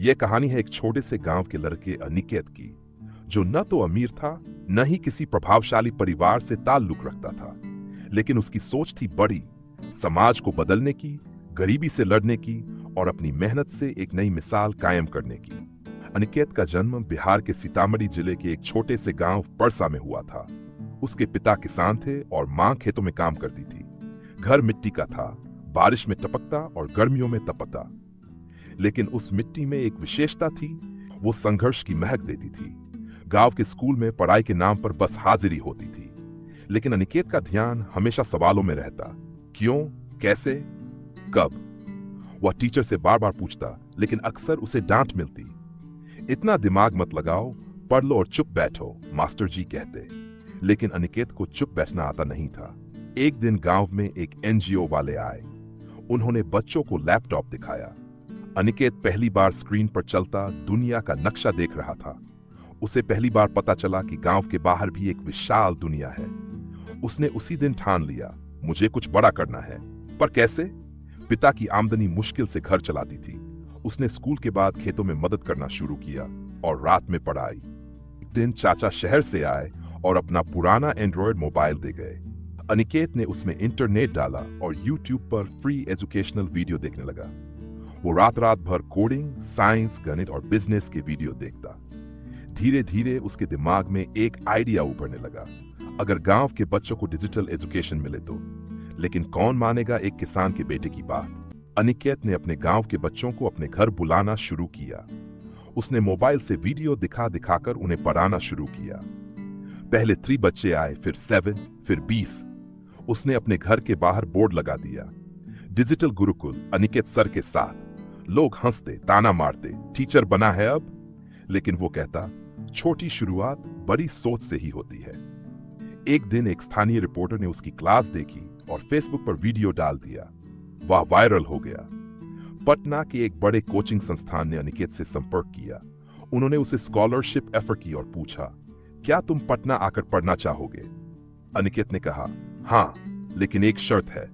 यह कहानी है एक छोटे से गांव के लड़के अनिकेत की, जो न तो अमीर था न ही किसी प्रभावशाली परिवार से ताल्लुक रखता था, लेकिन उसकी सोच थी बड़ी, समाज को बदलने की, गरीबी से लड़ने की और अपनी मेहनत से एक नई मिसाल कायम करने की। अनिकेत का जन्म बिहार के सीतामढ़ी जिले के एक छोटे से गांव परसा में हुआ था। उसके पिता किसान थे और मां खेतों में काम करती थी। घर मिट्टी का था, बारिश में टपकता और गर्मियों में तपता। लेकिन उस मिट्टी में एक विशेषता थी, वो संघर्ष की महक देती थी। गांव के स्कूल में पढ़ाई के नाम पर बस हाजिरी होती थी, लेकिन अनिकेत का ध्यान हमेशा सवालों में रहता। क्यों, कैसे, कब? वह टीचर से बार बार पूछता, लेकिन अक्सर उसे डांट मिलती। इतना दिमाग मत लगाओ, पढ़ लो और चुप बैठो, मास्टर जी कहते। लेकिन अनिकेत को चुप बैठना आता नहीं था। एक दिन गांव में एक एनजीओ वाले आए। उन्होंने बच्चों को लैपटॉप दिखाया। अनिकेत पहली बार स्क्रीन पर चलता दुनिया का नक्शा देख रहा था। उसे पहली बार पता चला कि गांव के बाहर भी एक विशाल दुनिया है। उसने उसी दिन ठान लिया, मुझे कुछ बड़ा करना है। पर कैसे? पिता की आमदनी मुश्किल से घर चलाती थी। उसने स्कूल के बाद खेतों में मदद करना शुरू किया और रात में पढ़ाई। एक दिन चाचा शहर से आए और अपना पुराना एंड्रॉयड मोबाइल दे गए। अनिकेत ने उसमें इंटरनेट डाला और यूट्यूब पर फ्री एजुकेशनल वीडियो देखने लगा। वो रात रात भर कोडिंग, साइंस, गणित और बिजनेस के वीडियो देखता। धीरे धीरे उसके दिमाग में एक आइडिया उभरने लगा, अगर गांव के बच्चों को डिजिटल एजुकेशन मिले तो। लेकिन कौन मानेगा एक किसान के बेटे की बात? अनिकेत ने अपने गांव के बच्चों को अपने घर बुलाना शुरू किया। उसने मोबाइल से वीडियो दिखा दिखाकर उन्हें पढ़ाना शुरू किया। पहले 3 बच्चे आए, फिर 7, फिर 20। उसने अपने घर के बाहर बोर्ड लगा दिया, डिजिटल गुरुकुल अनिकेत सर के साथ। लोग हंसते, ताना मारते, टीचर बना है अब। लेकिन वो कहता, छोटी शुरुआत बड़ी सोच से ही होती है। एक दिन एक स्थानीय रिपोर्टर ने उसकी क्लास देखी और फेसबुक पर वीडियो डाल दिया। वह वायरल हो गया। पटना के एक बड़े कोचिंग संस्थान ने अनिकेत से संपर्क किया। उन्होंने उसे स्कॉलरशिप ऑफर की और पूछा, क्या तुम पटना आकर पढ़ना चाहोगे? अनिकेत ने कहा, हाँ, लेकिन एक शर्त है,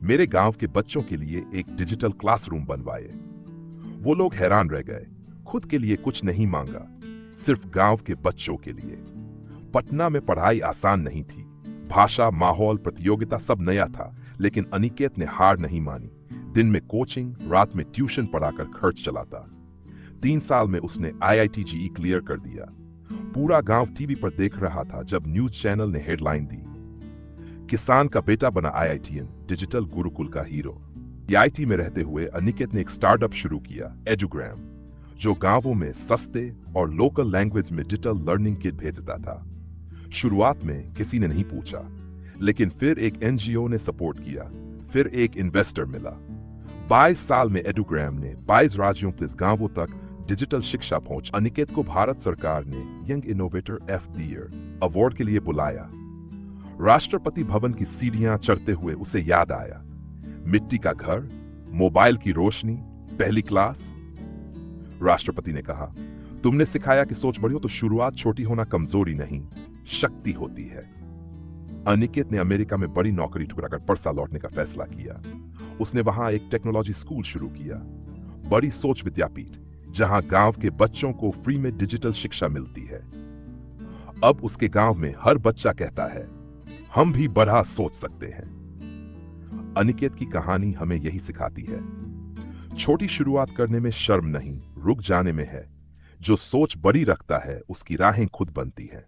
मेरे गांव के बच्चों के लिए एक डिजिटल क्लासरूम बनवाए। वो लोग हैरान रह गए। खुद के लिए कुछ नहीं मांगा, सिर्फ गांव के बच्चों के लिए। पटना में पढ़ाई आसान नहीं थी। भाषा, माहौल, प्रतियोगिता सब नया था। लेकिन अनिकेत ने हार नहीं मानी। दिन में कोचिंग, रात में ट्यूशन पढ़ाकर खर्च चलाता। 3 साल में उसने IIT JEE क्लियर कर दिया। पूरा गांव टीवी पर देख रहा था जब न्यूज चैनल ने हेडलाइन दी, किसान का बेटा बना IITian, डिजिटल गुरुकुल का हीरो। IIT में रहते हुए अनिकेत ने एक स्टार्टअप शुरू किया, एडुग्राम, जो गांवों में सस्ते और लोकल लैंग्वेज में डिजिटल लर्निंग किट भेजता था। शुरुआत में किसी ने नहीं पूछा, लेकिन फिर एक NGO ने सपोर्ट किया, फिर एक इन्वेस्टर मिला। 22 साल में एडुग्राम ने 22 राज्यों प्लस गांवों तक डिजिटल शिक्षा पहुंच। अनिकेत को भारत सरकार ने young innovator of the year award के लिए बुलाया। राष्ट्रपति भवन की सीढ़ियां चढ़ते हुए उसे याद आया, मिट्टी का घर, मोबाइल की रोशनी, पहली क्लास। राष्ट्रपति ने कहा, तुमने सिखाया कि सोच बड़ी हो तो शुरुआत छोटी होना कमजोरी नहीं, शक्ति होती है। अनिकेत ने अमेरिका में बड़ी नौकरी ठुकराकर परसा लौटने का फैसला किया। उसने वहां एक टेक्नोलॉजी स्कूल शुरू किया, बड़ी सोच विद्यापीठ, जहां गांव के बच्चों को फ्री में डिजिटल शिक्षा मिलती है। अब उसके गांव में हर बच्चा कहता है, हम भी बड़ा सोच सकते हैं। अनिकेत की कहानी हमें यही सिखाती है, छोटी शुरुआत करने में शर्म नहीं, रुक जाने में है। जो सोच बड़ी रखता है, उसकी राहें खुद बनती हैं।